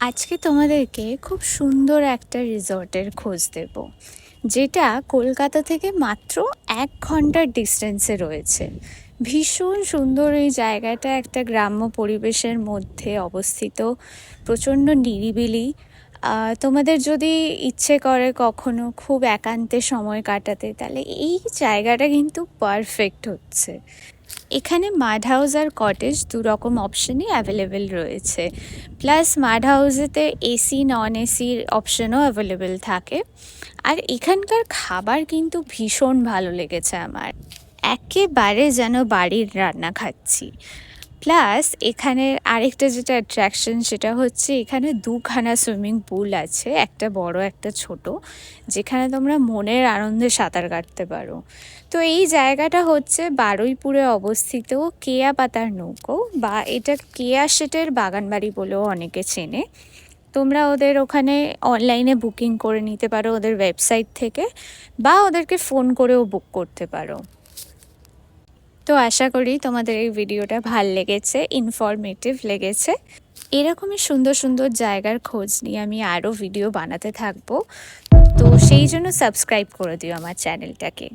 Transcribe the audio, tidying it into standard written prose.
আজকে তোমাদেরকে খুব সুন্দর একটা রিসর্টের খোঁজ দেব, যেটা কলকাতা থেকে মাত্র 1 ঘন্টার ডিস্টেন্সে রয়েছে। ভীষণ সুন্দর এই জায়গাটা, একটা গ্রাম্য পরিবেশের মধ্যে অবস্থিত, প্রচণ্ড নিরিবিলি। তোমাদের যদি ইচ্ছে করে কখনো খুব একান্তে সময় কাটাতে, তাহলে এই জায়গাটা কিন্তু পারফেক্ট হচ্ছে। এখানে মাড হাউস আর কটেজ দুরকম অপশনই অ্যাভেলেবেল রয়েছে। প্লাস মাড হাউসেতে এসি নন এসির অপশনও অ্যাভেলেবেল থাকে। আর এখানকার খাবার কিন্তু ভীষণ ভালো লেগেছে আমার, একেবারে যেন বাড়ির রান্না খাচ্ছি। প্লাস এখানের আরেকটা যেটা অ্যাট্রাকশন, সেটা হচ্ছে এখানে দুখানা সুইমিং পুল আছে, একটা বড় একটা ছোট, যেখানে তোমরা মনের আনন্দে সাঁতার কাটতে পারো। তো এই জায়গাটা হচ্ছে বারুইপুরে অবস্থিত কেয়া পাতার নৌকো, বা এটা কেয়া শেটের বাগানবাড়ি বলেও অনেকে চেনে। তোমরা ওদের ওখানে অনলাইনে বুকিং করে নিতে পারো ওদের ওয়েবসাইট থেকে, বা ওদেরকে ফোন করেও বুক করতে পারো। তো আশা করি তোমাদের এই ভিডিওটা ভাল লেগেছে, ইনফরমেটিভ লেগেছে। এরকমই সুন্দর সুন্দর জায়গার খোঁজ নিয়ে আমি আরও ভিডিও বানাতে থাকবো। তো সেই জন্য সাবস্ক্রাইব করে দিও আমার চ্যানেলটাকে।